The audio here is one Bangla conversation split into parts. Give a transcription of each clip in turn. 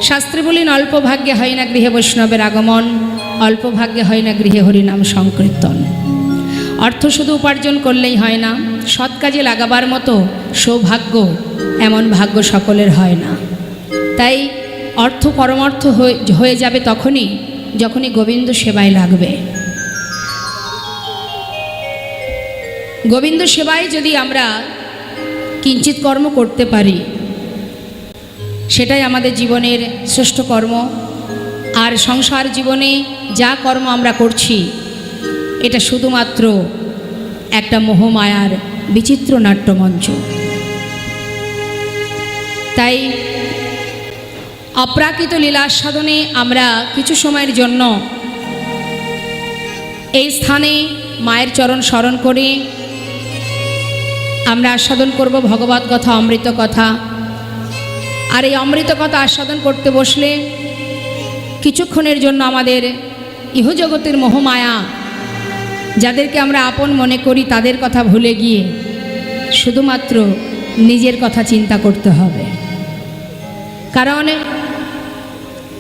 শাস্ত্রে বলেন অল্প ভাগ্যে হয় না গৃহে বৈষ্ণবের আগমন, অল্প ভাগ্যে হয় না গৃহে হরিনাম সংকীর্তন। অর্থ শুধু উপার্জন করলেই হয় না, সৎ কাজে লাগাবার মতো সৌভাগ্য এমন ভাগ্য সকলের হয় না। তাই অর্থ পরমার্থ হয়ে যাবে যখনই গোবিন্দ সেবায় লাগবে। গোবিন্দ সেবায় যদি আমরা কিঞ্চিৎ কর্ম করতে পারি, সেটাই আমাদের জীবনের শ্রেষ্ঠ কর্ম। আর সংসার জীবনে যা কর্ম আমরা করছি, এটা শুধুমাত্র একটা মোহমায়ার বিচিত্র নাট্যমঞ্চ। তাই অপ্রাকৃত লীলা সাধনে আমরা কিছু সময়ের জন্য এই স্থানে মায়ের চরণ স্মরণ করে আমরা আস্বাদন করব ভগবত কথা, অমৃত কথা। আর এই অমৃত কথা আস্বাদন করতে বসলে কিছুক্ষণের জন্য আমাদের ইহজগতের মোহমায়া, যাদেরকে আমরা আপন মনে করি, তাদের কথা ভুলে গিয়ে শুধুমাত্র নিজের কথা চিন্তা করতে হবে। কারণ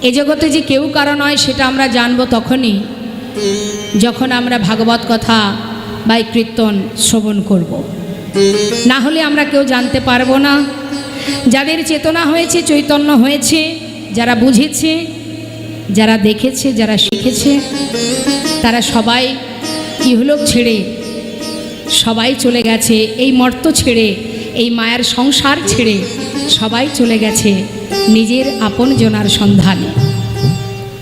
এ জগতে যে কেউ কারো নয়, সেটা আমরা জানবো তখনই যখন আমরা ভাগবত কথা বা কীর্তন শ্রবণ করব। না হলে আমরা কেউ জানতে পারবো না। যাদের চেতনা হয়েছে, চৈতন্য হয়েছে, যারা বুঝেছে, যারা দেখেছে, যারা শিখেছে, তারা সবাই ইহলোক ছেড়ে সবাই চলে গেছে, এই মর্ত ছেড়ে, এই মায়ার সংসার ছেড়ে সবাই চলে গেছে নিজের আপন জনার সন্ধানে।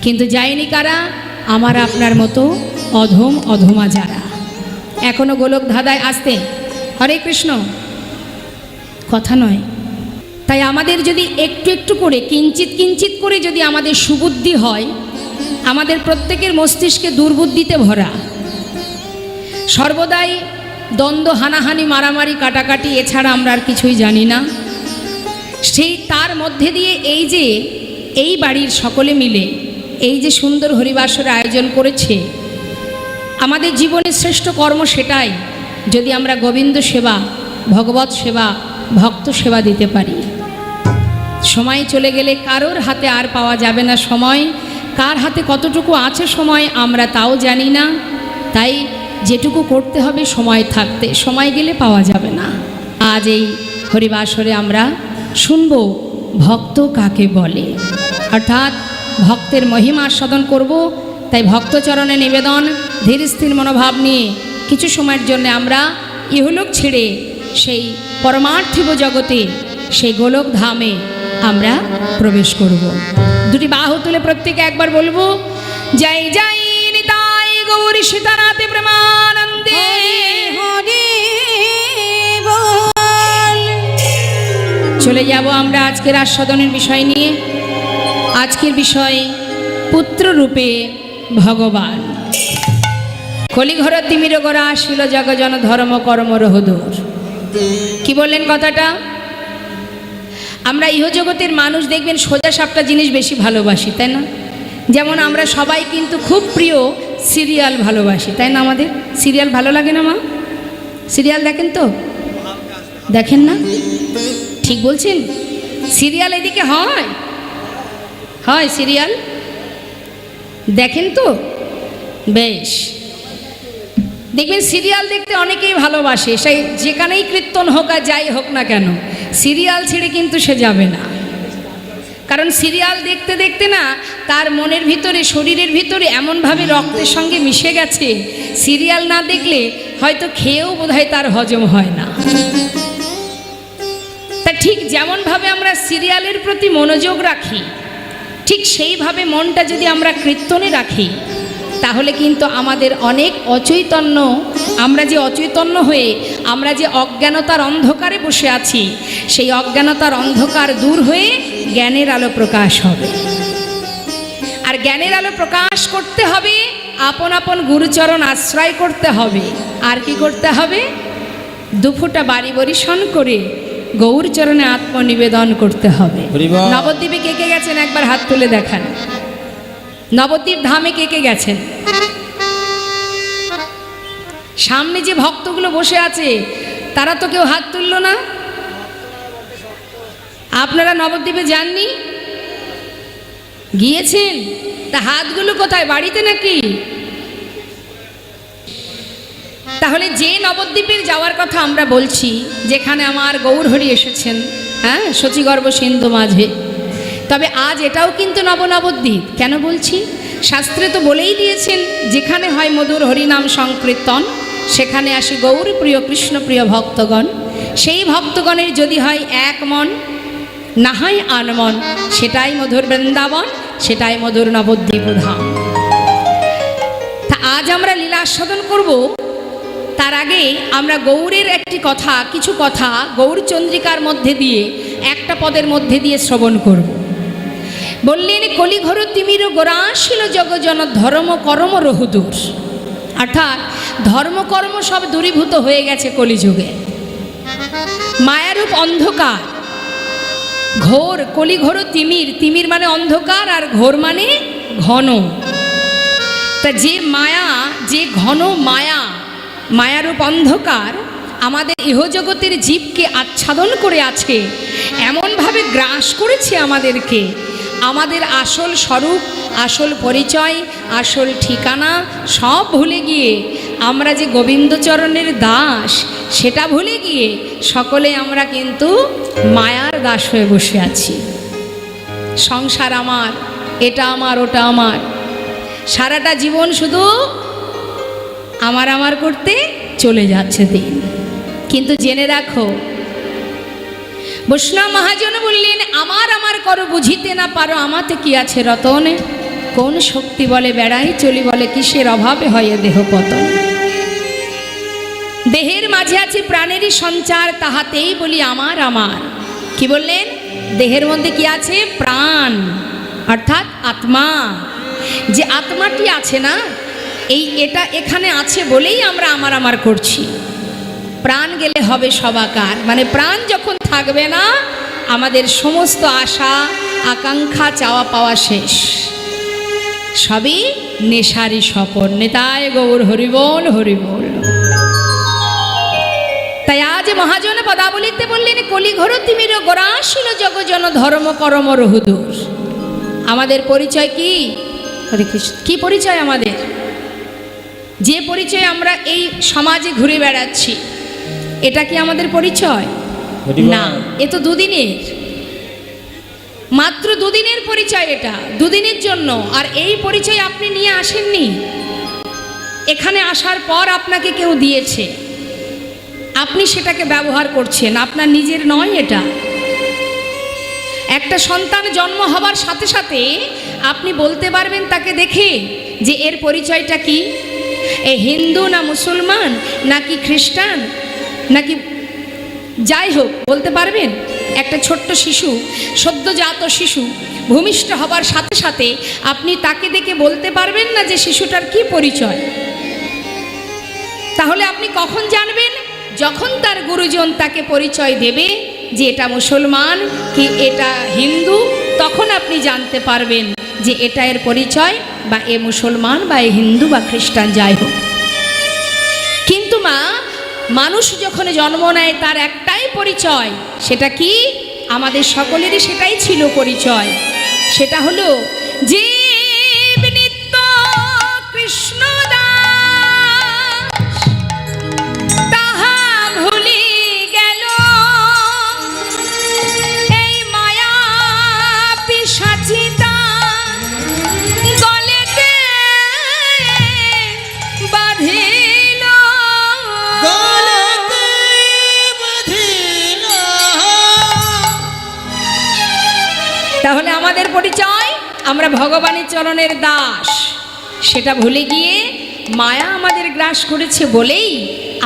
কিন্তু যায়নি কারা? আমার আপনার মতো অধম অধমা যারা এখনো গোলক ধাঁধায় আসতে। হরে কৃষ্ণ কথা নয়। তাই আমাদের যদি একটু একটু করে কিঞ্চিত কিঞ্চিত করে যদি আমাদের সুবুদ্ধি হয়, আমাদের প্রত্যেকের মস্তিষ্কে দুর্বুদ্ধিতে ভরা, সর্বদাই দ্বন্দ্ব, হানাহানি, মারামারি, কাটাকাটি, এছাড়া আমরা আর কিছুই জানি না। সেই তার মধ্যে দিয়ে এই বাড়ির সকলে মিলে এই যে সুন্দর হরিবাসর আয়োজন করেছে, আমাদের জীবনের শ্রেষ্ঠ কর্ম সেটাই, যদি আমরা গোবিন্দ সেবা, ভগবত সেবা, ভক্ত সেবা দিতে পারি। সময় চলে গেলে কারোর হাতে আর পাওয়া যাবে না সময়। কার হাতে কতটুকু আছে সময় আমরা তাও জানি না। তাই যেটুকু করতে হবে সময় থাকতে, সময় গেলে পাওয়া যাবে না। আজ এই হরিবাসরে আমরা শুনব ভক্ত কাকে বলে, অর্থাৎ ভক্তের মহিমা আস্বাদন করব। তাই ভক্তচরণে নিবেদন, ধীর স্থির মনোভাব নিয়ে কিছু সময়ের জন্য আমরা ইহলোক ছেড়ে সেই পরমার্থিব জগতে, সেই গোলক ধামে আমরা প্রবেশ করব। দুটি বাহু তুলে প্রত্যেকে একবার বলবো, জয় জয় নিতাই গৌরী সীতানাথে প্রেমানন্দে। চলে যাব আমরা আজকের আস্বাদনের বিষয় নিয়ে। আজকের বিষয় পুত্র রূপে ভগবান। কলিঘর তিমির গোরা আসিল জগজন ধর্ম কর্ম রহদূর। কি বললেন কথাটা? আমরা ইহজগতের মানুষ দেখবেন সোজা সাপটা জিনিস বেশি ভালোবাসি, তাই না? যেমন আমরা সবাই কিন্তু খুব প্রিয় সিরিয়াল ভালোবাসি, তাই না? আমাদের সিরিয়াল ভালো লাগে না মা? সিরিয়াল দেখেন তো? দেখেন না? ঠিক বলছেন? সিরিয়াল এদিকে হয় হয় সিরিয়াল দেখেন তো? বেশ, দেখবেন সিরিয়াল দেখতে অনেকেই ভালোবাসে। সেই যেখানেই কীর্তন হোক আর যাই হোক না কেন, সিরিয়াল ছেড়ে কিন্তু সে যাবে না। কারণ সিরিয়াল দেখতে দেখতে না তার মনের ভিতরে, শরীরের ভিতরে এমনভাবে রক্তের সঙ্গে মিশে গেছে, সিরিয়াল না দেখলে হয়তো খেয়েও বোধহয় তার হজম হয় না। তা ঠিক যেমনভাবে আমরা সিরিয়ালের প্রতি মনোযোগ রাখি, ঠিক সেইভাবে মনটা যদি আমরা কীর্তনে রাখি, তাহলে কিন্তু আমাদের অনেক অচৈতন্য, আমরা যে অচৈতন্য হয়ে আমরা যে অজ্ঞানতার অন্ধকারে বসে আছি, সেই অজ্ঞানতার অন্ধকার দূর হয়ে জ্ঞানের আলো প্রকাশ হবে। আর জ্ঞানের আলো প্রকাশ করতে হবে, আপন আপন গুরুচরণ আশ্রয় করতে হবে। আর কি করতে হবে? দুফোঁটা বাড়ি বরিশন করে গৌর চরণে আত্মনিবেদন করতে হবে। নবদ্বীপে কে কে গেছেন একবার হাত তুলে দেখান। নবদ্বীপ ধামে কে কে গেছেন? সামনে যে ভক্তগুলো বসে আছে তারা তো কেউ হাত তুললো না। আপনারা নবদ্বীপে যাননি? গিয়েছেন? তা হাতগুলো কোথায়, বাড়িতে নাকি? তাহলে যে নবদ্বীপের যাওয়ার কথা আমরা বলছি, যেখানে আমার গৌরহরি এসেছেন, হ্যাঁ, শচীগর্ভ সিন্ধু মাঝে, তবে আজ এটাও কিন্তু নবদ্বীপ। কেন বলছি? শাস্ত্রে তো বলেই দিয়েছেন, যেখানে হয় মধুর হরিনাম সংকীর্তন, সেখানে আসে গৌর প্রিয় কৃষ্ণপ্রিয় ভক্তগণ। সেই ভক্তগণের যদি হয় এক মন, না হয় আনমন, সেটাই মধুর বৃন্দাবন, সেটাই মধুর নবদ্বীপ ধাম। তা আজ আমরা লীলা আস্বাদন করব। তার আগে আমরা গৌরের একটি কথা, কিছু কথা গৌরচন্দ্রিকার মধ্যে দিয়ে, একটা পদের মধ্যে দিয়ে শ্রবণ করব। বললেন, কলিঘর তিমির গোরাশীল জগজন ধর্ম কর্ম রহুদূর। অর্থাৎ ধর্মকর্ম সব দূরীভূত হয়ে গেছে কলিযুগে। মায়ারূপ অন্ধকার, ঘোর, কলিঘোর তিমির, তিমির মানে অন্ধকার আর ঘোর মানে ঘন। তা যে মায়া, যে ঘন মায়া, মায়ারূপ অন্ধকার আমাদের ইহজগতের জীবকে আচ্ছাদন করে আছে, এমনভাবে গ্রাস করেছে আমাদেরকে, আমাদের আসল স্বরূপ, আসল পরিচয়, আসল ঠিকানা সব ভুলে গিয়ে আমরা যে গোবিন্দচরণের দাস, সেটা ভুলে গিয়ে সকলে আমরা কিন্তু মায়ার দাস হয়ে বসে আছি। সংসার আমার, এটা আমার, ওটা আমার, সারাটা জীবন শুধু আমার আমার করতে চলে যাচ্ছে দিন। কিন্তু জেনে রাখো, বৈষ্ণব মহাজন বললেন, আমার আমার করো বুঝিতে না পারো, আমাতে কি আছে রতনে, কোন শক্তি বলে বেড়াই চলি, বলে কিসের অভাবে হয় দেহ পতন। দেহের মাঝে আছে প্রাণেরই সঞ্চার, তাহাতেই বলি আমার আমার। কি বললেন? দেহের মধ্যে কি আছে? প্রাণ, অর্থাৎ আত্মা। যে আত্মাটি আছে না, এটা এখানে আছে বলেই আমরা আমার আমার করছি। প্রাণ গেলে হবে সবাকার, মানে প্রাণ যখন থাকবে না, আমাদের সমস্ত আশা আকাঙ্ক্ষা চাওয়া পাওয়া শেষ, সবই নেশারি স্বপন। নেতায় গৌর হরিবোল হরিবোল। তাই আজ মহাজন পদাবলিতে বললেন, কলিঘোর তিমির গোরাশীল জগজন ধর্ম কর্ম রহুদূর। আমাদের পরিচয় কি? হরে কৃষ্ণ। কি পরিচয় আমাদের? যে পরিচয় আমরা এই সমাজে ঘুরে বেড়াচ্ছি, এটা কি আমাদের পরিচয়? না, এ তো দুদিনের, মাত্র দুদিনের পরিচয়, এটা দুদিনের জন্য। আর এই পরিচয় আপনি নিয়ে আসেননি, এখানে আসার পর আপনাকে কেউ দিয়েছে, আপনি সেটাকে ব্যবহার করছেন, আপনার নিজের নয় এটা। একটা সন্তান জন্ম হবার সাথে সাথে আপনি বলতে পারবেন তাকে দেখে যে এর পরিচয়টা কি, এ হিন্দু না মুসলমান নাকি খ্রিস্টান নাকি যাই হোক, বলতে পারবেন। একটা ছোট্ট শিশু, সদ্যজাত শিশু ভূমিষ্ঠ হবার সাথে সাথে আপনি তাকে দেখে বলতে পারবেন না যে শিশুটার কি পরিচয়। তাহলে আপনি কখন জানবেন? যখন তার গুরুজন তাকে পরিচয় দেবে যে এটা মুসলমান কি এটা হিন্দু, তখন আপনি জানতে পারবেন যে এটা এর পরিচয়, বা এ মুসলমান বা এ হিন্দু বা খ্রিস্টান যাই হোক। কিন্তু মা, মানুষ যখন জন্ম নেয় তার একটাই পরিচয়, সেটা কি? আমাদের সকলেরই সেটাই ছিল পরিচয়, সেটা হলো জীব নিত্য কৃষ্ণ দাস, তাহা ভুলি গেল এই মায়া পিশাচিতা, গলেতে বাঁধিল, গলেতে বাঁধিল। তাহলে আমাদের পরিচয়, আমরা ভগবানের চরণের দাস, সেটা ভুলে গিয়ে মায়া আমাদের গ্রাস করেছে বলেই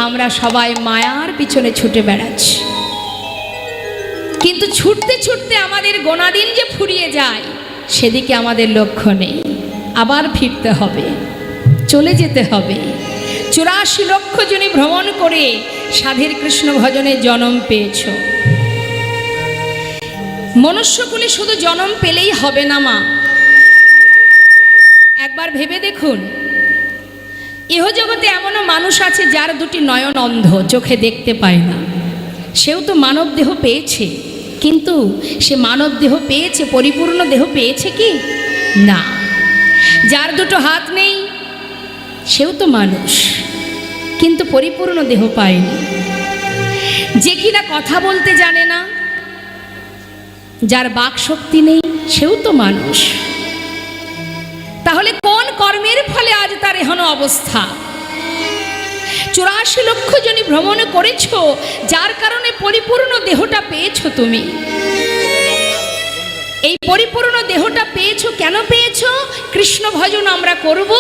আমরা সবাই মায়ার পিছনে ছুটে বেড়াচ্ছি। কিন্তু ছুটতে ছুটতে আমাদের গোনা দিন যে ফুরিয়ে যায়, সেদিকে আমাদের লক্ষ্য নেই। আবার ফিরতে হবে, চলে যেতে হবে। 84 লক্ষ জনে ভ্রমণ করে সাধের কৃষ্ণ ভজনে জন্ম পেয়েছ। মনুষ্যকুলে শুধু জন্ম পেলেই হবে না মা, একবার ভেবে দেখুন, ইহজগতে এমনও মানুষ আছে যার দুটি নয়ন অন্ধ, চোখে দেখতে পায় না। সেও তো মানব দেহ পেয়েছে, কিন্তু সে মানব দেহ পেয়েছে, পরিপূর্ণ দেহ পেয়েছে কি? না। যার দুটো হাত নেই সেও তো মানুষ, কিন্তু পরিপূর্ণ দেহ পায়নি। যে কিনা কথা বলতে জানে না, যার বাক শক্তি নেই, সেও তো মানুষ। তাহলে কোন কর্মের ফলে আজ তার এহেন অবস্থা? 84 লক্ষ জনই ভ্রমণ করেছ, যার কারণে পরিপূর্ণ দেহটা পেয়েছো তুমি। এই পরিপূর্ণ দেহটা পেয়েছো, কেন পেয়েছো? কৃষ্ণ ভজন আমরা করব,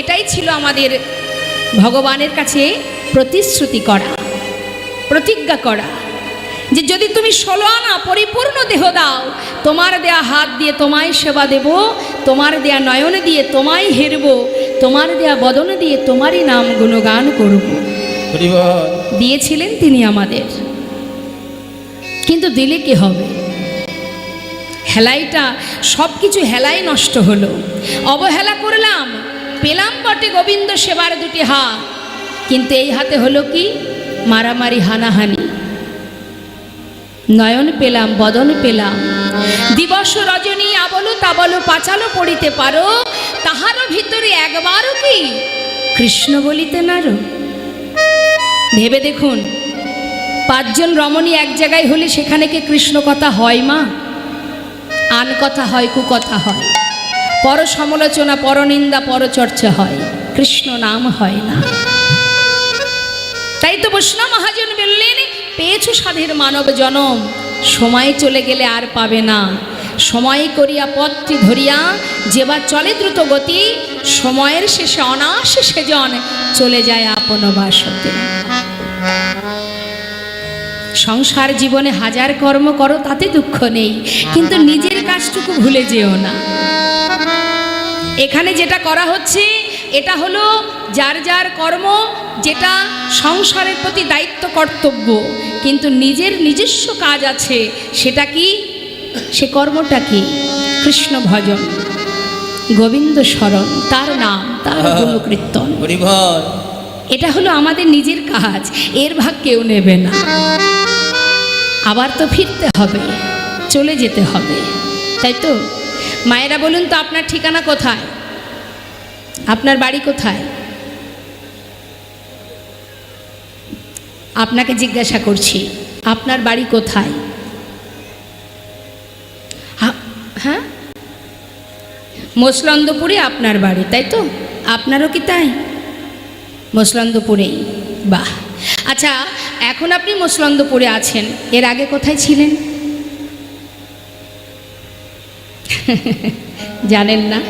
এটাই ছিল আমাদের ভগবানের কাছে প্রতিশ্রুতি করা, প্রতিজ্ঞা করা, যে যদি তুমি 16 আনা পরিপূর্ণ দেহ দাও, তোমার দেয়া হাত দিয়ে তোমায় সেবা দেব, তোমার দেয়া নয়ন দিয়ে তোমায় হেরব, তোমার দেয়া বদন দিয়ে তোমারই নাম গুণগান করব। দিয়েছিলেন তিনি আমাদের, কিন্তু দিলে কি হবে? হেলাইটা সব কিছু হেলাই নষ্ট হলো। অবহেলা করলাম, পেলাম বটে গোবিন্দ সেবার দুটি হাত, কিন্তু এই হাতে হলো কি? মারামারি, হানাহানি। নয়ন পেলাম, বদন পেলাম, দিবস রজনী আবলো তাবলো পাঁচালো পড়িতে পারো, তাহারও ভিতরে একবারও কি কৃষ্ণ বলিতে নারো? ভেবে দেখুন, 5 জন রমণী এক জায়গায় হলে সেখানে কি কৃষ্ণ কথা হয় মা? আন কথা হয়, কুকথা হয়, পর সমালোচনা, পরনিন্দা, পরচর্চা হয়, কৃষ্ণ নাম হয় না। তাই তো বৈষ্ণব মহাজন বললেন, পেয়েছো সাধের মানব জনম, সময় চলে গেলে আর পাবে না। সময় করিয়া পথটি ধরিয়া যেবার চলে দ্রুত গতি, সময়ের শেষে অনায়াসে সেজন চলে যায় আপন বাসতে। সংসার জীবনে হাজার কর্ম করো, তাতে দুঃখ নেই, কিন্তু নিজের কাজটুকু ভুলে যেও না। এখানে যেটা করা হচ্ছে এটা হলো যার যার কর্ম, যেটা সংসারের প্রতি দায়িত্ব, কর্তব্য, কিন্তু নিজের নিজস্ব কাজ আছে। সেটা কি? সে কর্মটা কি? কৃষ্ণ ভজন, গোবিন্দ স্মরণ, তার নাম, তার গুণকীর্তন। এটা হলো আমাদের নিজের কাজ, এর ভাগ কেউ নেবে না। আবার তো ফিরতে হবে, চলে যেতে হবে, তাই তো? মায়েরা বলুন তো, আপনার ঠিকানা কোথায়? আপনার বাড়ি কোথায়? আপনাকে জিজ্ঞাসা করছি, আপনার বাড়ি কোথায়? হ্যাঁ, মসলন্দপুরে আপনার বাড়ি, তাই তো? আপনারও কি তাই? মসলন্দপুরেই, বাহ। আচ্ছা, এখন আপনি মসলন্দপুরে আছেন, এর আগে কোথায় ছিলেন? জানেন না?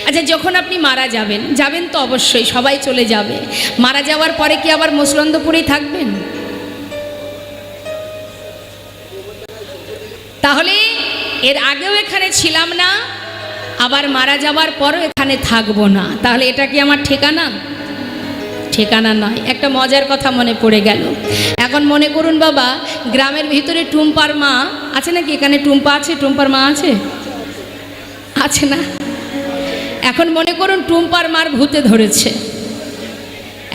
আচ্ছা, যখন আপনি মারা যাবেন, যাবেন তো অবশ্যই, সবাই চলে যাবে, মারা যাওয়ার পরে কি আবার মসলন্দপুরেই থাকবেন? তাহলে এর আগেও এখানে ছিলাম না, আবার মারা যাওয়ার পরও এখানে থাকবো না, তাহলে এটা কি আমার ঠিকানা? ঠিকানা নয়। একটা মজার কথা মনে পড়ে গেল। এখন মনে করুন বাবা, গ্রামের ভিতরে টুম্পার মা আছে নাকি? এখানে টুম্পা আছে? টুম্পার মা আছে? আছে না? এখন মনে করুন টুম্পার মার ভূতে ধরেছে।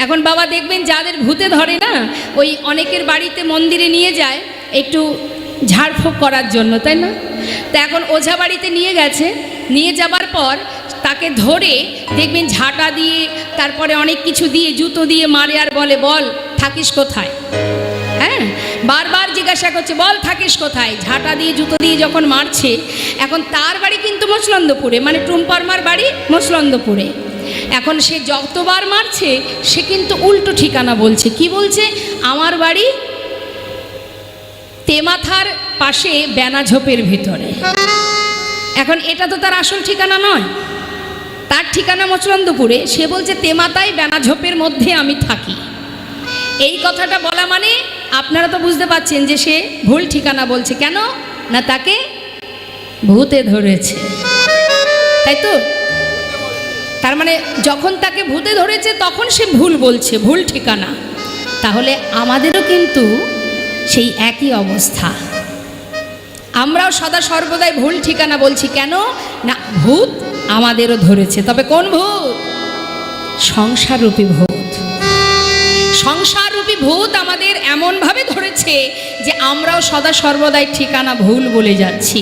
এখন বাবা দেখবেন, যাদের ভূতে ধরে না, ওই অনেকের বাড়িতে মন্দিরে নিয়ে যায় একটু ঝাড়ফুঁক করার জন্য, তাই না? তা এখন ওঝা বাড়িতে নিয়ে গেছে, নিয়ে যাবার পর তাকে ধরে দেখবেন ঝাঁটা দিয়ে, তারপরে অনেক কিছু দিয়ে, জুতো দিয়ে মারে আর বলে, বল থাকিস কোথায়? হ্যাঁ, বারবার জিজ্ঞাসা করছে, বল থাকিস কোথায়? ঝাঁটা দিয়ে, জুতো দিয়ে যখন মারছে, এখন তার বাড়ি কিন্তু মসলন্দপুরে, মানে টুম্পার মার বাড়ি মসলন্দপুরে। এখন সে যতবার মারছে, সে কিন্তু উল্টো ঠিকানা বলছে। কি বলছে? আমার বাড়ি তেমাথার পাশে বেনাঝোপের ভিতরে। এখন এটা তো তার আসল ঠিকানা নয়, তার ঠিকানা মসলন্দপুরে, সে বলছে তেমাথায় বেনাঝোপের মধ্যে আমি থাকি। এই কথাটা বলা মানে আপনারা তো বুঝতে পারছেন যে সে ভুল ঠিকানা বলছে। কেন না? তাকে ভূতে ধরেছে, তাই তো? তার মানে যখন তাকে ভূতে ধরেছে তখন সে ভুল বলছে, ভুল ঠিকানা। তাহলে আমাদেরও কিন্তু সেই একই অবস্থা, আমরাও সদা সর্বদাই ভুল ঠিকানা বলছি। কেন না? ভূত আমাদেরও ধরেছে। তবে কোন ভূত? সংসাররূপী ভূত। সংসাররূপী ভূত আমাদের এমনভাবে ধরে ধরেছে যে আমরাও সদা সর্বদাই ঠিকানা ভুল বলে যাচ্ছি।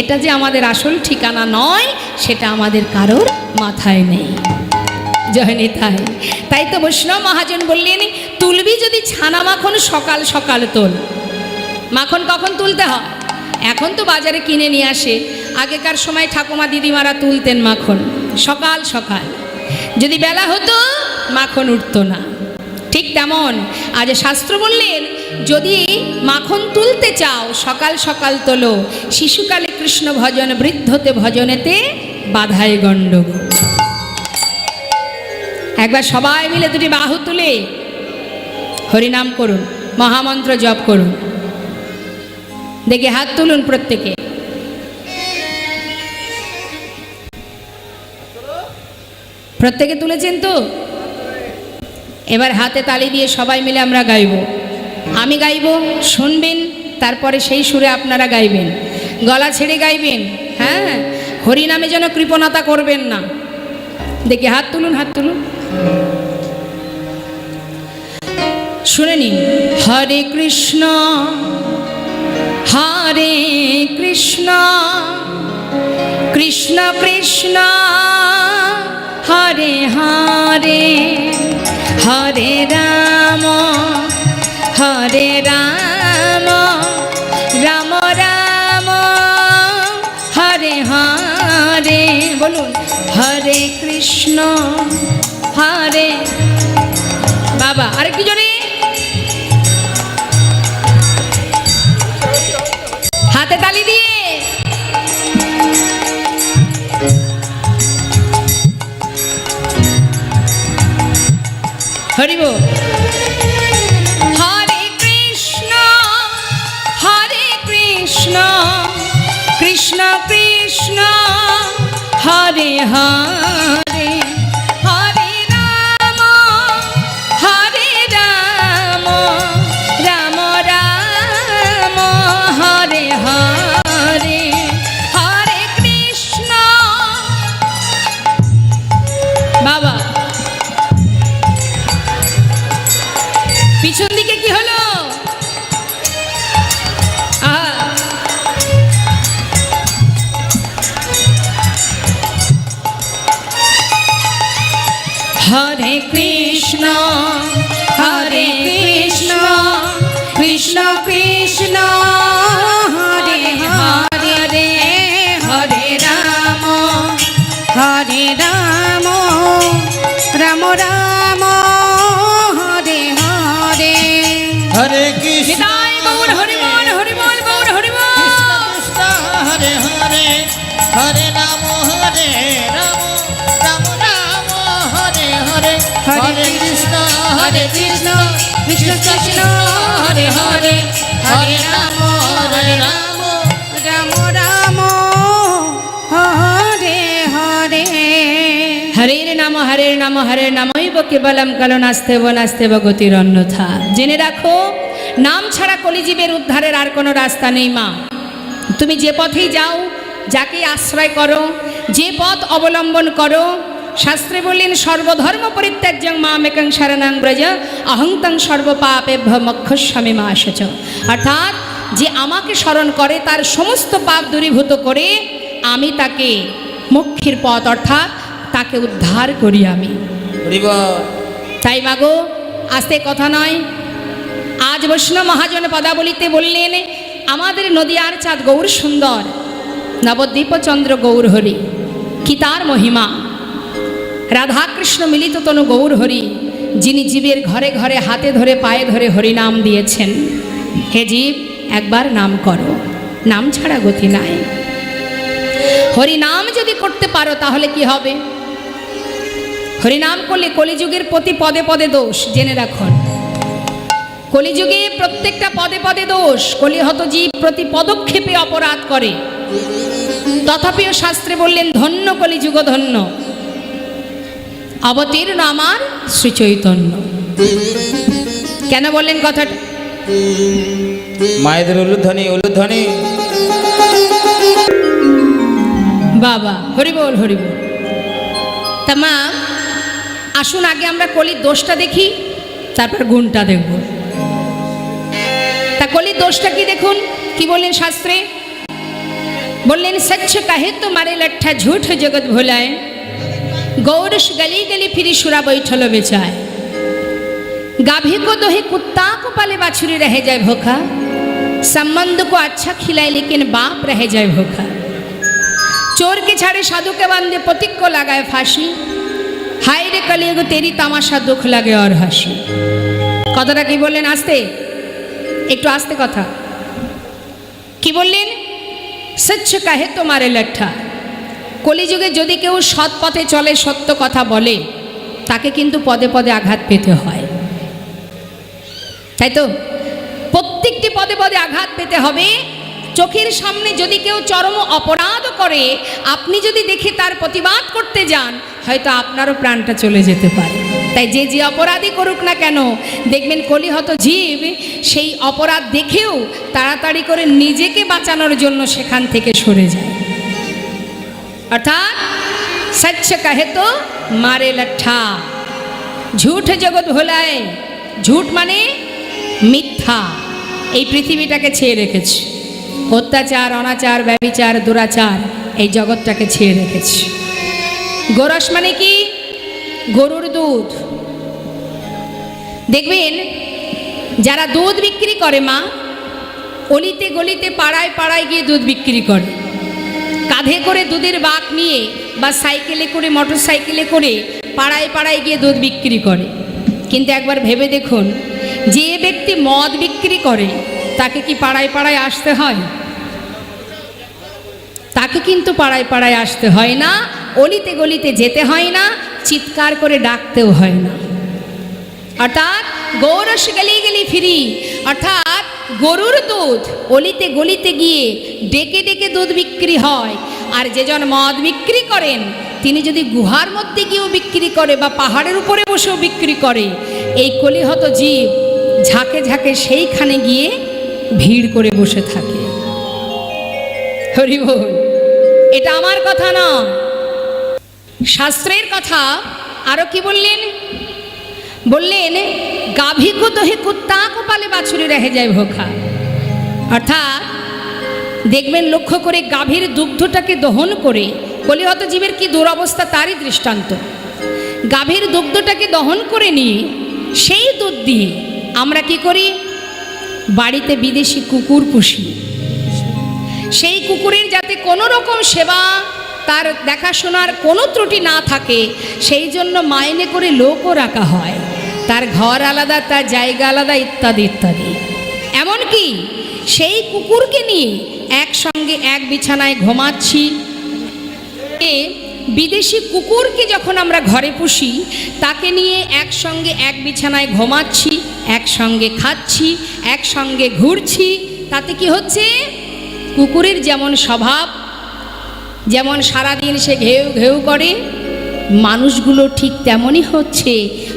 এটা যে আমাদের আসল ঠিকানা নয় সেটা আমাদের কারোর মাথায় নেই। জয় নিতাই। তাই তো বৈষ্ণব মহাজন বললেন, তুলবি যদি ছানা মাখন সকাল সকাল তোল। মাখন কখন তুলতে হয়? এখন তো বাজারে কিনে নিয়ে আসে। আগেকার সময় ঠাকুমা দিদিমারা তুলতেন মাখন সকাল সকাল। যদি বেলা হতো মাখন উঠতো না। ঠিক তেমন আজ শাস্ত্র বললেন, যদি মাখন তুলতে চাও সকাল সকাল তোলো। শিশুকালে কৃষ্ণ ভজন, বৃদ্ধতে ভজনেতে বাধায় গণ্ডগোল। একবার সবাই মিলে দুটি বাহু তুলে হরিনাম করুন, মহামন্ত্র জপ করুন। দেখে হাত তুলুন প্রত্যেকে। প্রত্যেকে তুলেছেন তো? এবার হাতে তালি দিয়ে সবাই মিলে আমরা গাইব। আমি গাইব, শুনবেন, তারপরে সেই সুরে আপনারা গাইবেন। গলা ছেড়ে গাইবেন। হ্যাঁ, হরিনামে যেন কৃপণতা করবেন না। দেখে হাত তুলুন, হাত তুলুন। শুনে নিন। হরে কৃষ্ণ হরে কৃষ্ণ কৃষ্ণ কৃষ্ণ হরে হরে হরে রাম হরে রাম রাম রাম হরে হরে। বলুন, হরে কৃষ্ণ হরে। বাবা, আর কি জোরে হাতে তালি দিয়ে। হরিব। হরে কৃষ্ণ কৃষ্ণ কৃষ্ণ হরে হরে হরে রাম রাম রাম হরে হরে হরে কৃষ্ণ। বাবা, পিছন দিকে কি হলো? হরে কৃষ্ণ কৃষ্ণ কৃষ্ণ হরে হরে হরে রাম রাম রাম হরে হরে। হরে কৃষ্ণ নিতাই গৌর হরি বল, হরি বল গৌর হরি বল। কৃষ্ণ হরে হরে হরে রাম রাম রাম হরে হরে হরে কৃষ্ণ কৃষ্ণ কৃষ্ণ হরে হরে হরে রাম রাম রাম হরে হরে। হরের নাম হরের নাম হরের নামৈব কেবলম কালো নাস্তেব নাস্তেব গতির অন্যথা। জেনে রাখো, নাম ছাড়া কলিজীবের উদ্ধারের আর কোনো রাস্তা নেই মা। তুমি যে পথেই যাও, যাকে আশ্রয় করো, যে পথ অবলম্বন করো, শাস্ত্রে বললেন সর্বধর্ম পরিত্যাজ্যং মামেকং শরণং ব্রজ অহংতং সর্বপাপেভ্যো মোক্ষয়িষ্যামি মা শুচ। অর্থাৎ যে আমাকে স্মরণ করে তার সমস্ত পাপ দূরীভূত করে আমি তাকে মুক্তির পথ অর্থাৎ তাকে উদ্ধার করি আমি। তাই মাগো, আস্তে কথা নয়। আজ বৈষ্ণব মহাজন পদাবলিতে বললেন, আমাদের নদিয়ার চাঁদ গৌর সুন্দর, নবদ্বীপচন্দ্র গৌর হরি, কি তার মহিমা। রাধাকৃষ্ণ মিলিত তনু গৌর হরি, যিনি জীবের ঘরে ঘরে হাতে ধরে পায়ে ধরে হরিনাম দিয়েছেন। হে জীব, একবার নাম করো, নাম ছাড়া গতি নাই। হরিনাম যদি করতে পারো তাহলে কি হবে? হরিনাম করলে কলিযুগের প্রতি পদে পদে দোষ। জেনে রাখুন, কলিযুগে প্রত্যেকটা পদে পদে দোষ। কলিহত জীব প্রতি পদক্ষেপে অপরাধ করে। তথাপিও শাস্ত্রে বললেন, ধন্য কলিযুগ ধন্য, অবতীর্ণ আমার শ্রী চৈতন্য। কেন বললেন কথাটা? মায়েদের উলুধ্বনি উলুধ্বনি। বাবা, হরিবল হরিবল। তা মা, আসুন আগে আমরা কলির দোষটা দেখি, তারপর গুণটা দেখব। কলির দোষটা কি দেখুন, কি বললেন শাস্ত্রে? বললেন সচ্চ কাহে তো মারে লট্ঠা ঝুঠ জগৎ ভোলায়, गौरस गली गली फिरी सुरा बैठल बेचाए, गाभी को दोहे कुत्ता को पाले बाछुरी रह जाए भूखा, संबंध को अच्छा खिलाए लेकिन बाप रह जाए भूखा, चोर के छाड़े साधु के बांधे पथिक को लगाए फांसी, हाय रे कलियुग तेरी तमाशा दुख लगे और हासि। कथाटा कि बोलें आस्ते, एकटू आस्ते कथा कि बोलें, सच्च कहे तुम्हारे लट्ठा। कलिजुगे यदि केउ सৎ पथे चले सत्य कथा बोले ताके किन्तु पदे पदे आघात पेते हय, ताई तो प्रत्येकटी पदे पदे आघात पेते हबे। चोखेर सामने यदि केउ चरम अपराध करे आपनि यदि देखे तार प्रतिबाद करते जान हयतो आपनारो प्राणटा चले जेते पारे। ताई जे जे अपराधी करुक ना केन देखबेन कलिहत जीव सेई अपराध देखेও ताड़ाताड़ी करे निजेके बाँचानोर जन्य सेखान थेके सरे जाय। अर्थात सच्च कहे तो मारे लट्ठा, झूठ जगत भोलाए। झूठ माने मिथ्या এই পৃথিবীটাকে ছেয়ে রেখেছে, অত্যাচার অনাচার ব্যভিচার দুরাচার এই জগৎটাকে ছেয়ে রেখেছে। গোরস মানে কি? গরুর দুধ। দেখবেন যারা দুধ বিক্রি করে মা অলিতে গলিতে পাড়ায় পাড়ায় গিয়ে দুধ বিক্রি করে, কাঁধে করে দুধের বাক নিয়ে বা সাইকেলে করে মোটর সাইকেলে করে পাড়ায় পাড়ায় গিয়ে দুধ বিক্রি করে। কিন্তু একবার ভেবে দেখুন যে ব্যক্তি মদ বিক্রি করে তাকে কি পাড়ায় পাড়ায় আসতে হয়? তাকে কিন্তু পাড়ায় পাড়ায় আসতে হয় না, অলিতে গলিতে যেতে হয় না, চিৎকার করে ডাকতেও হয় না। অর্থাৎ গৌরস গলি গলি ফিরি, অর্থাৎ গরুর দুধ অলিতে গলিতে গিয়ে ডেকে ডেকে দুধ বিক্রি হয়। আর যেজন মদ বিক্রি করেন তিনি যদি গুহার মধ্যে গিয়েও বিক্রি করে বা পাহাড়ের উপরে বসেও বিক্রি করে, এই কলিহত জীব ঝাঁকে ঝাঁকে সেইখানে গিয়ে ভিড় করে বসে থাকে। হরি বল। এটা আমার কথা না, শাস্ত্রের কথা। আরো কি বললেন? বললেন গাভী কো দোহে কুত্তা কো পালে বাছুরি রহে যায় ভোখা। অর্থাৎ দেখবেন লক্ষ্য করে গাভীর দুগ্ধটাকে দহন করে, কলিহত জীবের কি দুরবস্থা তারই দৃষ্টান্ত। গাভীর দুগ্ধটাকে দহন করে নিয়ে সেই দুধ দিয়ে আমরা কি করি? বাড়িতে বিদেশি কুকুর পুষি। সেই কুকুরের যাতে কোনো রকম সেবা তার দেখাশোনার কোনো ত্রুটি না থাকে সেই জন্য মাইনে করে লোকও রাখা হয়, তার ঘর আলাদা, তার জায়গা আলাদা, ইত্যাদি ইত্যাদি। এমনকি সেই কুকুরকে নিয়ে একসঙ্গে এক বিছানায় ঘুমাচ্ছি। বিদেশি কুকুরকে যখন আমরা ঘরে পুষি তাকে নিয়ে একসঙ্গে এক বিছানায় ঘুমাচ্ছি, একসঙ্গে খাচ্ছি, একসঙ্গে ঘুরছি। তাতে কি হচ্ছে? কুকুরের যেমন স্বভাব, যেমন সারাদিন সে ঘেউ ঘেউ করে, মানুষগুলো ঠিক তেমনই হচ্ছে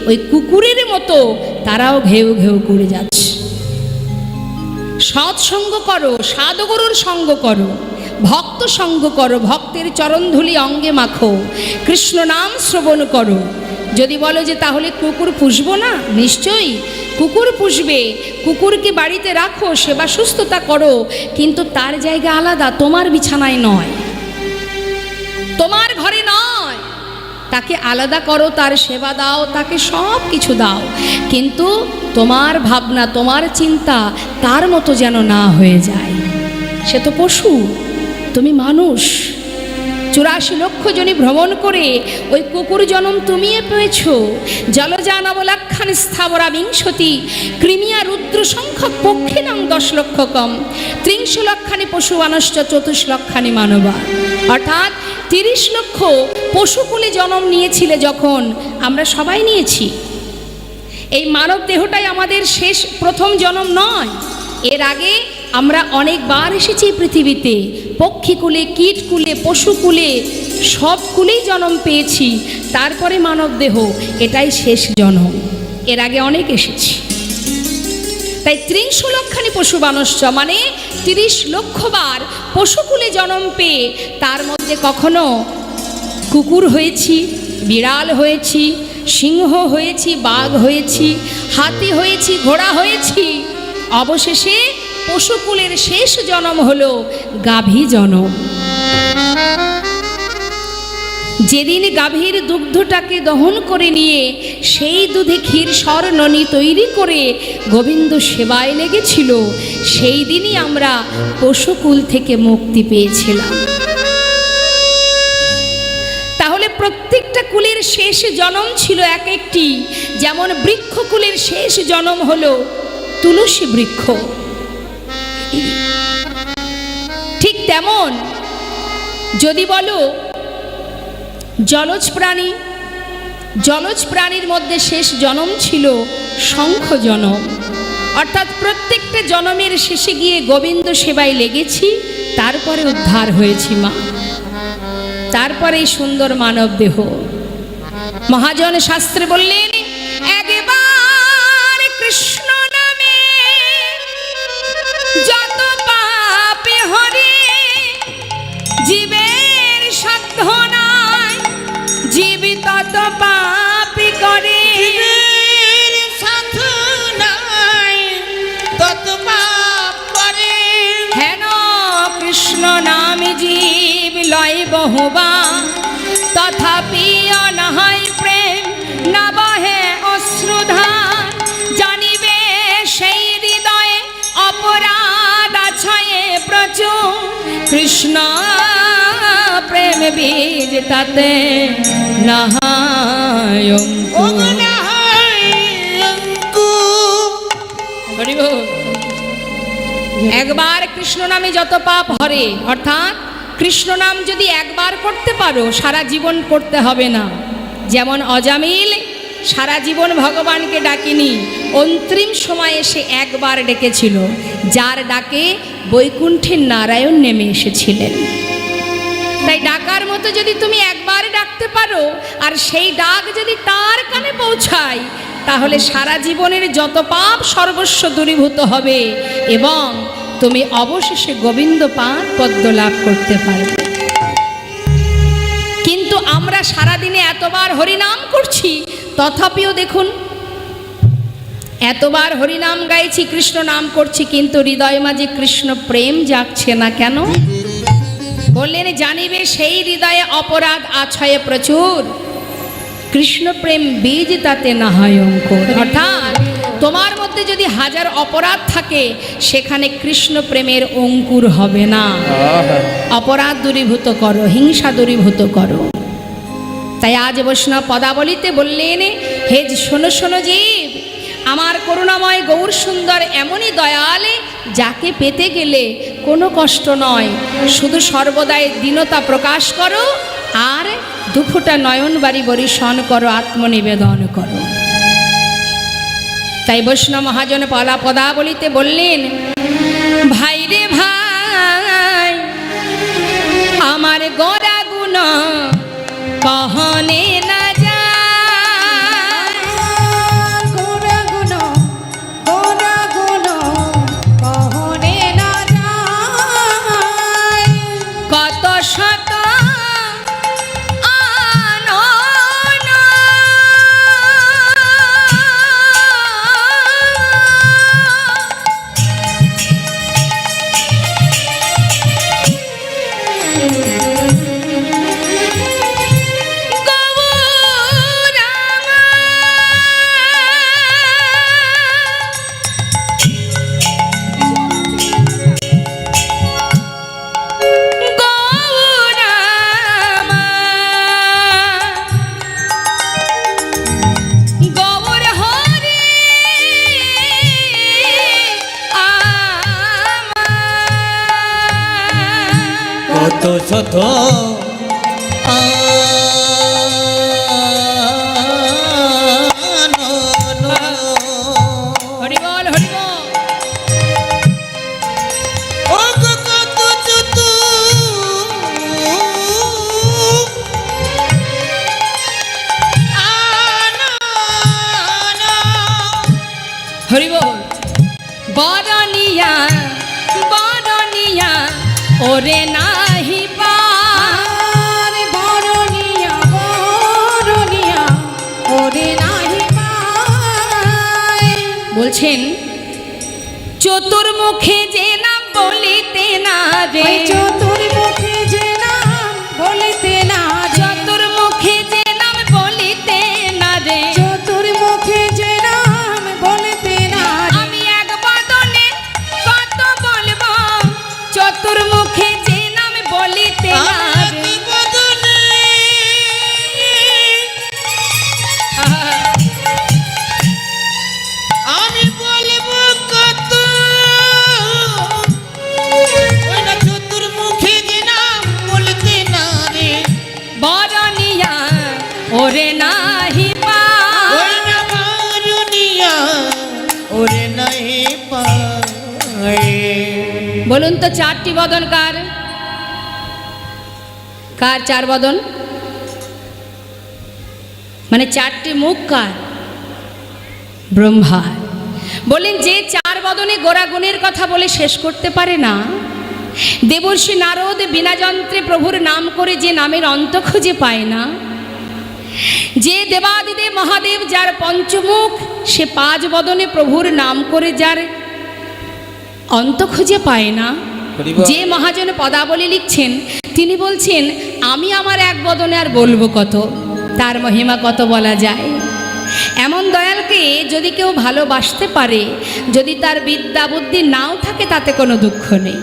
ওই কুকুরের মতো, তারাও ঘেউ ঘেউ করে যাচ্ছে। সৎসঙ্গ করো, সাধুগুরুর সঙ্গ করো, ভক্ত সঙ্গ করো, ভক্তের চরণধুলি অঙ্গে মাখো, কৃষ্ণ নাম শ্রবণ করো। যদি বলো যে তাহলে কুকুর পুষবো না, নিশ্চয়ই কুকুর পুষবে, কুকুরকে বাড়িতে রাখো, সেবা সুস্থতা করো, কিন্তু তার জায়গা আলাদা, তোমার বিছানায় নয়, তোমার ঘরে নয়। তাকে আলাদা করো, তার সেবা দাও, তাকে সব কিছু দাও, কিন্তু তোমার ভাবনা, তোমার চিন্তা তার মতো যেন না হয়ে যায়। সে তো পশু, তুমি মানুষ। 84 লক্ষ জনি ভ্রমণ করে ওই কুকুর জন্ম তুমি পেয়েছ। জলজানবলাখ্যান স্থাবরা বিংশতি, ক্রিমিয়া রুদ্র সংখ্যক পক্ষিণাং 10 লক্ষ কম, 30 লক্ষানি পশু মানুষ্ঠ 24 লক্ষানি মানবা। অর্থাৎ 30 লক্ষ পশুকুলে জন্ম নিয়েছিলে যখন, আমরা সবাই নিয়েছি। এই মানব দেহটাই আমাদের শেষ প্রথম জন্ম নয়, এর আগে আমরা অনেকবার এসেছি পৃথিবীতে। পক্ষীকুলে, কীটকুলে, পশুকুলে, সব কুলেই জন্ম পেয়েছি, তারপরে মানব দেহ, এটাই শেষ জন্ম। এর আগে অনেক এসেছি। তাই 30 লক্ষানি পশু মানুষ্য মানে 30 লক্ষবার পশুকুলে জন্ম পেয়ে তার মধ্যে কখনো কুকুর হয়েছি, বিড়াল হয়েছি, সিংহ হয়েছি, বাঘ হয়েছি, হাতি হয়েছি, ঘোড়া হয়েছি, অবশেষে পশুকুলের শেষ জন্ম হলো গাভী জনম। যেদিন গাভীর দুগ্ধটাকে দহন করে নিয়ে সেই দুধে ক্ষীর স্বর্ণনি তৈরি করে গোবিন্দ সেবায় লেগেছিল, সেই দিনই আমরা পশুকুল থেকে মুক্তি পেয়েছিলাম। তাহলে প্রত্যেকটা কুলের শেষ জন্ম ছিল এক একটি। যেমন বৃক্ষকুলের শেষ জন্ম হলো তুলসী বৃক্ষ, ঠিক তেমন যদি বলো জলজ প্রাণী, জলজ প্রাণীর মধ্যে শেষ জন্ম ছিল শঙ্খ জনম। অর্থাৎ প্রত্যেকটা জন্মের শেষে গিয়ে গোবিন্দ সেবায় লেগেছি, তারপরে উদ্ধার হয়েছি মা, তারপরে এই সুন্দর মানব দেহ। মহাজন শাস্ত্রে বললেন, একবার কৃষ্ণ নামে যত পাপে হরে, জীবের সাধ্য নাই জীবি তত পাপি করে, সাধ্য নাই তত পাপ করে। হেন কৃষ্ণ নামে জীব লয় বহুবা, তথাপি অনাহাই প্রেম না বহে অশ্রুধার, জানিবে সেই হৃদয়ে অপরাধ আছয়ে প্রচুর, কৃষ্ণ প্রেম বীজ তাতে নাহায় অঙ্কুর। একবার কৃষ্ণ নামে যত পাপ হরে, অর্থাৎ কৃষ্ণ নাম যদি একবার করতে পারো সারা জীবন করতে হবে না। যেমন অজামিল সারা জীবন ভগবানকে ডাকিনি, অন্তিম সময়ে সে একবার ডেকেছিল, যার ডাকে বৈকুণ্ঠের নারায়ণ নেমে এসেছিলেন। তাই ডাকার মতো যদি তুমি একবার ডাকতে পারো আর সেই ডাক যদি তার কানে পৌঁছায়, তাহলে সারা জীবনের যত পাপ সর্বস্ব দূরীভূত হবে এবং তুমি অবশেষে গোবিন্দ পাদ পদ্ম লাভ করতে পারবে। কিন্তু আমরা সারাদিনে এতবার হরিনাম করছি, তথাপিও দেখুন এতবার হরিনাম গাইছি, কৃষ্ণ নাম করছি, কিন্তু হৃদয় মাঝে কৃষ্ণ প্রেম জাগছে না কেন? বললেন, জানিবে সেই হৃদয়ে অপরাধ আছয়ে প্রচুর, কৃষ্ণ প্রেম বীজ তাতে না হয় অঙ্কুর। অর্থাৎ তোমার মধ্যে যদি হাজার অপরাধ থাকে, সেখানে কৃষ্ণ প্রেমের অঙ্কুর হবে না। অপরাধ দূরীভূত করো, হিংসা দূরীভূত করো। তাই আজ বৈষ্ণব পদাবলিতে বললেন, হে শোনো শোনো জীব, আমার করুণাময় গৌর সুন্দর এমনই দয়ালে, যাকে পেতে গেলে কোনো কষ্ট নয়, শুধু সর্বদাই দীনতা প্রকাশ করো আর দুফুটা নয়ন বাড়ি বরিশন করো, আত্মনিবেদন করো। তাই বৈষ্ণব মহাজন পদাবলিতে বললেন, ভাই রে ভাই আমার গড়া গুণ কহনে না কত শত হরিবল হরিবল। ও কত শত হরিবল। বরনিয়া বরনিয়া ওরে নাহি পার, বরনিয়া বরনিয়া ওরে নাহি পার। বলছেন চতুর্মুখে যে বলিতে না রে, ওই চতুর্মুখী যে নাম বলিতে না রে, চতুর্মুখী যে নাম বলিতে না রে, চতুর্মুখী যে নাম বলিতে না রে, আমি এক বদনে কত বলবো, চতুর্মুখী যে নাম বলিতে না রে। আমি বদনে আমি বলবো কত, ওই না চতুর্মুখী যে নাম বলতে না রে, বরনিয়া ওরে নাহি পা, ওই না বারুনিয়া ওরে নাই পায়। বলুন তো চারটি বদন কার? কার চার বদন? মানে চারটি মুখ কার? ব্রহ্মার। বলেন যে চার বদনে গোড়াগুণের কথা বলে শেষ করতে পারে না, দেবর্ষি নারদ বিনা যন্ত্রে প্রভুর নাম করে যে নামের অন্ত খুঁজে পায় না, যে দেবাদিদেব মহাদেব যার পঞ্চমুখ, সে পাঁচ বদনে প্রভুর নাম করে যার অন্ত খুঁজে পায় না, যে মহাজন পদাবলী লিখছেন তিনি বলছেন আমি আমার এক বদনে আর বলবো কত, তার মহিমা কত বলা যায়। এমন দয়ালকে যদি কেউ ভালোবাসতে পারে, যদি তার বিদ্যা বুদ্ধি নাও থাকে, তাতে কোনো দুঃখ নেই।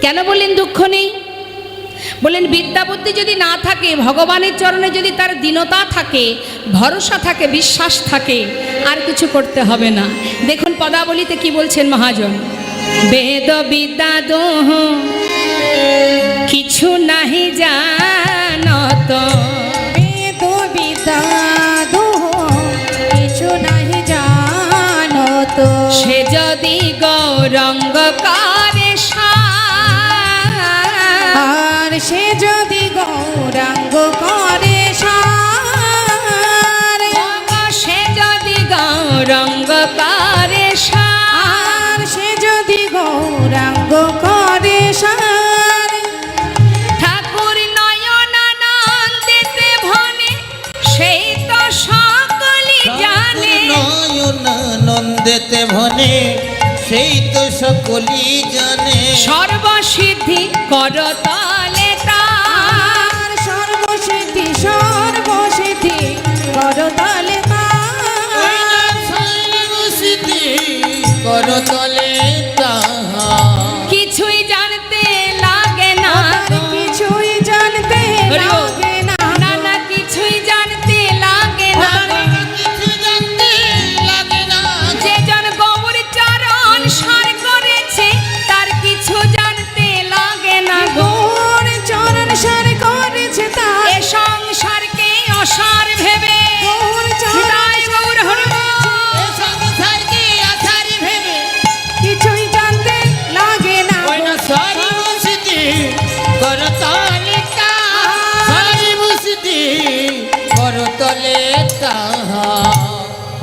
কেন বললেন দুঃখ নেই? বলেন বিদ্যা বুদ্ধি যদি না থাকে, ভগবানের চরণে যদি তার দীনতা থাকে, ভরসা থাকে, বিশ্বাস থাকে, আর কিছু করতে হবে না। দেখুন পদাবলীতে কি বলছেন মহাজন, বেদ বিদ্যা দোহ কিছু নাহি জানত, বেদ বিদ্যা দোহ কিছু নাহি জানত, সে যদি গৌরঙ্গ করে আর সে যদি গৌরাঙ্গ করে সার, সে যদি গৌরঙ্গ করে আর সে যদি গৌরাঙ্গ করে সার, ঠাকুর নয়নানন্দেতে ভনে সেই তো সকলই জানে, নয়নানন্দেতে ভনে সেই তো সকলই জানে, সর্বসিদ্ধি করতলে তার, আর সর্বসিদ্ধি সর্বসিদ্ধি করতলে ওই না তার, সর্বসিদ্ধি করতলে তাহা। কিছুই জানতে লাগে না তার গো। কিছুই জানতে হরি বল। লাগে না, না না কিছুই জানতে লাগে না গো। কিছু জানতে লাগে না, যে জন গৌর চরণ সার করেছে, তার কিছু জানতে লাগে না গো। গৌর চরণ সার করেছে তার, এ সংসারকে অসার ভেবে, গৌর চরণ নিতাই গৌর হরি বল। এ সংসারকে আছাড় ভেবে, কিছুই জানতে লাগে না ওই না সর্বসিদ্ধি করতলে তাহা, সর্বসিদ্ধি করতলে তাহা।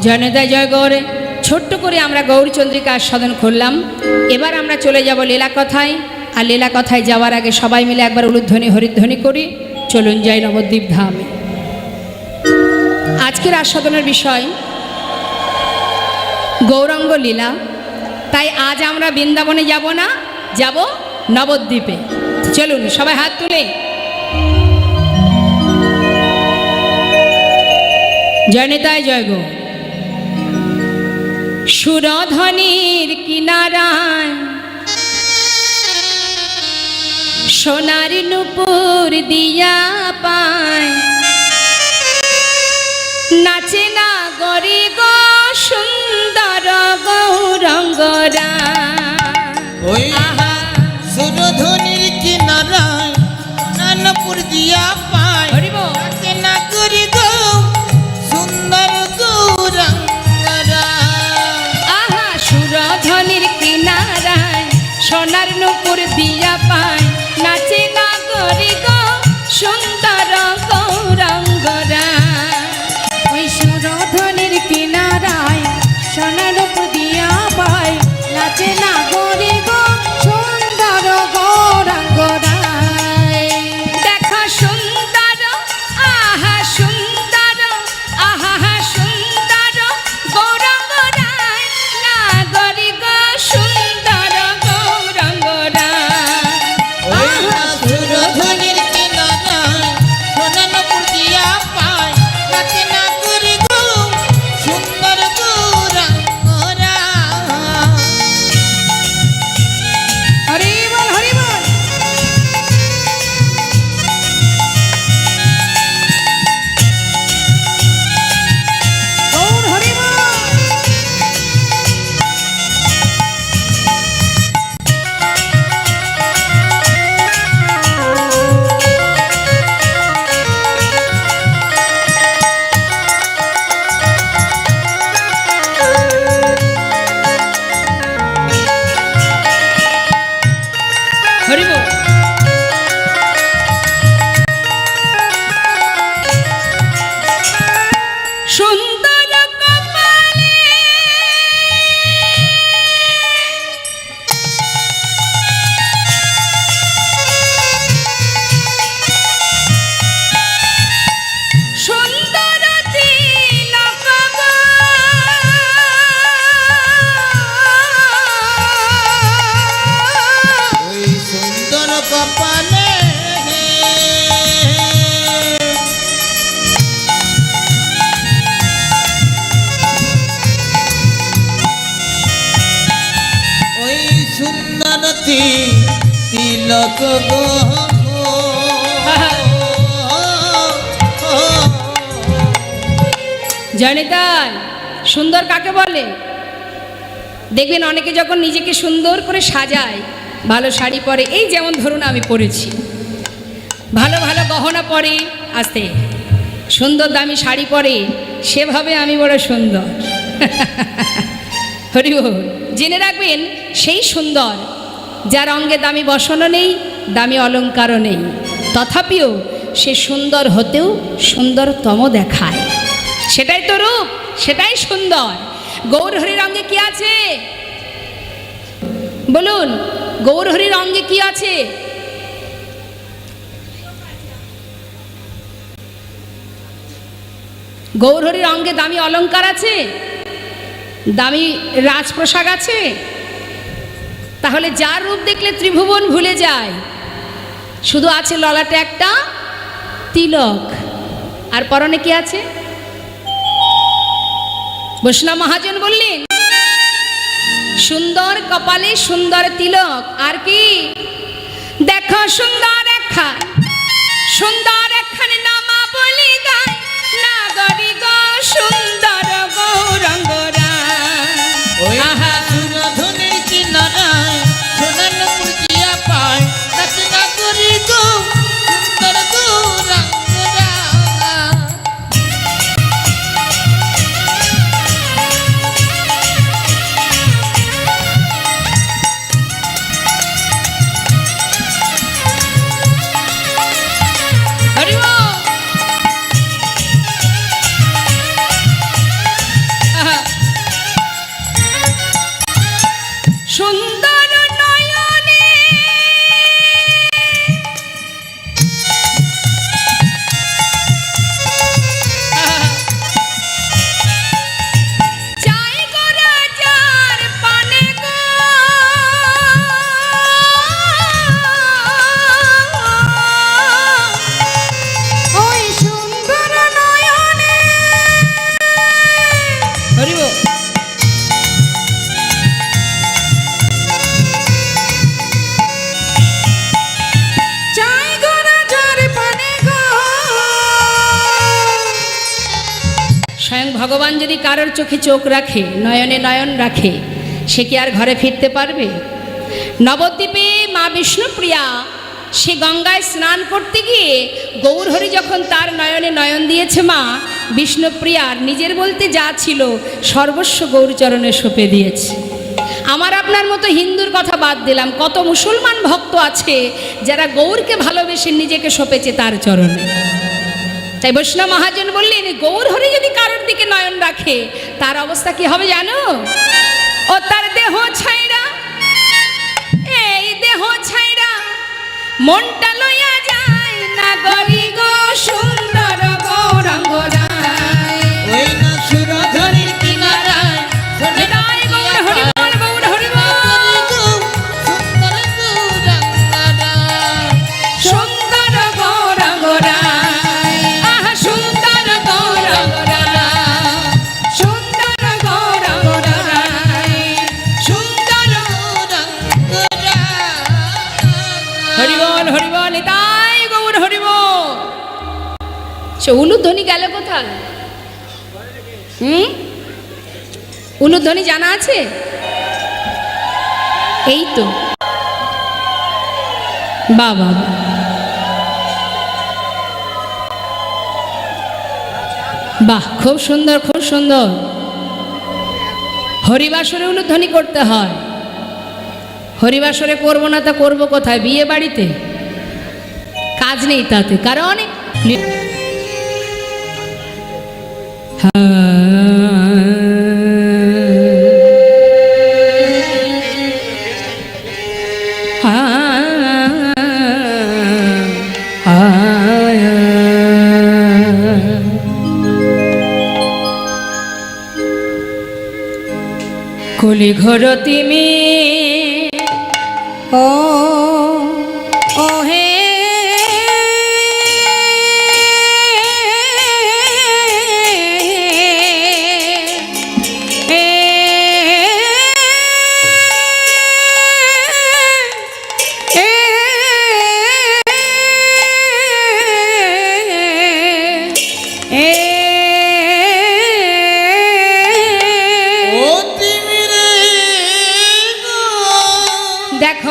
জনতা জয় গৌরে। ছোট্ট করে আমরা গৌরচন্দ্রিকা আস্বাদন করলাম। এবার আমরা চলে যাব লীলা কথায়। আর লীলা কথায় যাওয়ার আগে সবাই মিলে একবার উলুধ্বনি হরিধ্বনি করি, চলুন যাই নবদ্বীপ ধামে। আজকের আস্বাদনের বিষয় গৌরাঙ্গ লীলা। তাই আজ আমরা বৃন্দাবনে যাব না, যাব নবদ্বীপে। চলুন সবাই হাত তুলে জয় নিতাই জয় গো। সুরধ্বনির কিনারায় সোনার নুপুর দিয়া পায়, নাচে না গরি গো সুন্দর গৌরঙ্গরা। ওই আহা সুরধ্বনির কিনারায় নানপুর দিয়া পায়, হরি বল। নাচে না করি গো সুন্দর গৌরাঙ্গরা। আহা সুরধ্বনির কিনারায় সোনার নুপুর দিয়া পায়, নাচে না গরি গো সুন্দর গৌরঙ্গরা। ওই সুরধ্বনির কিনারায় সোনার দিয়া পায়, নাচে না গরি গো সুন্দর গৌরাঙ্গ রায়। দেখা সুন্দর আহা সুন্দর, আহা সুন্দর গৌরঙ্গ রায়, না গরি গো সুন্দর গৌরঙ্গ তিলক গো জয়নিতাই, সুন্দর কাকে বলে? দেখবেন অনেকে যখন নিজেকে সুন্দর করে সাজায়, ভালো শাড়ি পরে, এই যেমন ধরুন আমি পরেছি, ভালো ভালো গহনা পরে, আস্তে সুন্দর দামি শাড়ি পরে, সেভাবে আমি বড় সুন্দর। হরি বল। জেনে রাখবেন সেই সুন্দর যার অঙ্গে দামি বসনও নেই, দামি অলঙ্কারও নেই, তথাপিও সে সুন্দর হতেও সুন্দরতম দেখায়। সেটাই তো রূপ, সেটাই সুন্দর। গৌরহরির অঙ্গে কি আছে বলুন? গৌরহরির অঙ্গে কি আছে? গৌরহরির অঙ্গে দামি অলঙ্কার আছে, দামি রাজপ্রসাদ আছে। তাহলে যার রূপ দেখলে ত্রিভুবন ভুলে যায়, শুধু আছে ললাটে একটা তিলক, আর পরনে কি আছে? বৈষ্ণব মহাজন বললেন সুন্দর কপালে সুন্দর তিলক, আর কি? দেখো সুন্দর একখান, সুন্দর একখান নামা বলি গায়, নাগরি গো সুন্দর গৌরাঙ্গ ওই সুরধনের কিনারায় সোনার মুরগিয়া পায়, নাচনা করি গো সুন্দর গৌরাঙ্গরা। হরি বল। আহা। সুন্দর নয়নে চাই গো রাজার পানে গো, ওই সুন্দর নয়নে হরি বল। চাই গো রাজার পানে গো। স্বয়ং ভগবান যদি কারোর চোখে চোখ রাখে, নয়নে নয়ন রাখে, সে কি আর ঘরে ফিরতে পারবে? নবদ্বীপে মা বিষ্ণুপ্রিয়া সে গঙ্গায় স্নান করতে গিয়ে গৌরহরি যখন তার নয়নে নয়ন দিয়েছে, মা বিষ্ণুপ্রিয়ার নিজের বলতে যা ছিল সর্বস্ব গৌরচরণে সঁপে দিয়েছে। আমার আপনার মতো হিন্দুর কথা বাদ দিলাম, কত মুসলমান ভক্ত আছে যারা গৌরকে ভালোবেসে নিজেকে সঁপেছে তার চরণে। তাই বৈষ্ণব মহাজন বললেন গৌরহরি যদি কারোর দিকে নয়ন রাখে, তার অবস্থা কি হবে জানো? ও তার দেহ ছাইরা, এই দেহ ছাইরা মনটা লইয়া যায়, নাগরি গো সুন্দর গৌরাঙ্গ রায়। ওই না সুরধনের কিনারায় সোনার জয় গৌর হরি বল, গৌর হরি বল। সুন্দর গৌরাঙ্গরা। সুন্দর গৌরাঙ্গ রায়, আহা সুন্দর গৌরাঙ্গ রায়, সুন্দর গৌরাঙ্গ রায়, সুন্দর। হরি বল, হরি বল, তাই গৌর হরি বল। সে উলুধ্বনি গেল কোথায়? উলুধ্বনি জানা আছে? এই তো বাবা, বাহ, খুব সুন্দর, খুব সুন্দর। হরিবাসরে উলুধ্বনি করতে হয়। হরিবাসরে করবো না তা করবো কোথায়? বিয়ে বাড়িতে কাজ নেই তাতে, কারণ কলি ঘর তিমি ও ও হে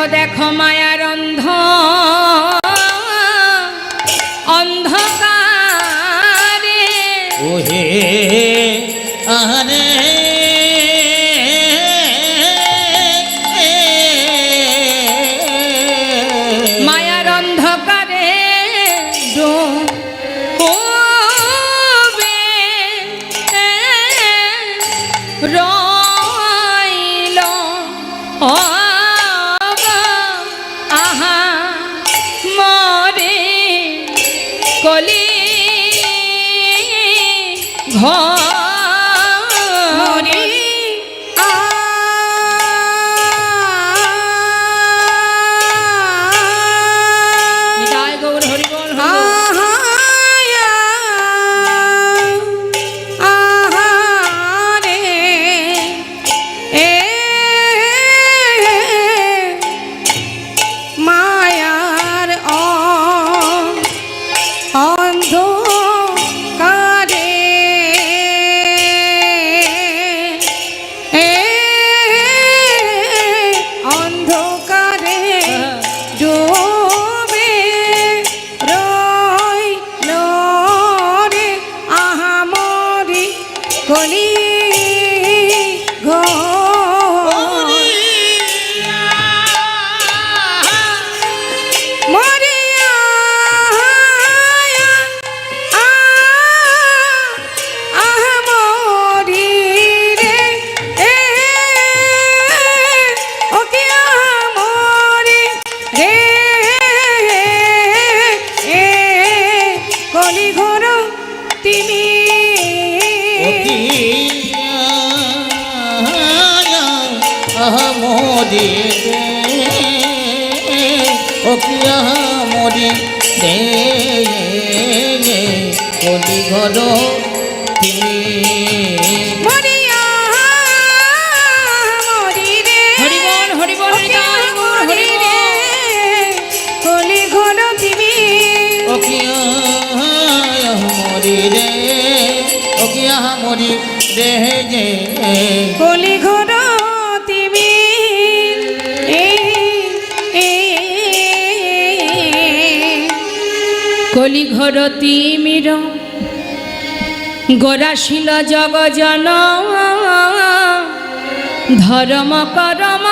দেখো দেখো মায়ার অন্ধকারে ওহে আরে মায়ার অন্ধকারে ডুবে রইল আহা মরে কলি ঘরে নিতাই গৌর হরি বল হরি বল। মায়ার অন্ধকারে অন্ধকারে ডুবে রইল রে আহামরি কলি মরিয়া আহামরি রে ওকে আহামরি রে কলি ঘোর তুমি মোদি ওকিয়া মোদি দে কলি ঘর তুমি মরিয়া মরি রে হরি বল হরি বল নিতাই গৌর হরি বল। কলি ঘর তুমি ওকিয়া মোদি রে ওকিয়া মোদি দে কলি ঘর তুমি কলি ঘর তিমির গোরাশীল জগজন ধর্ম করম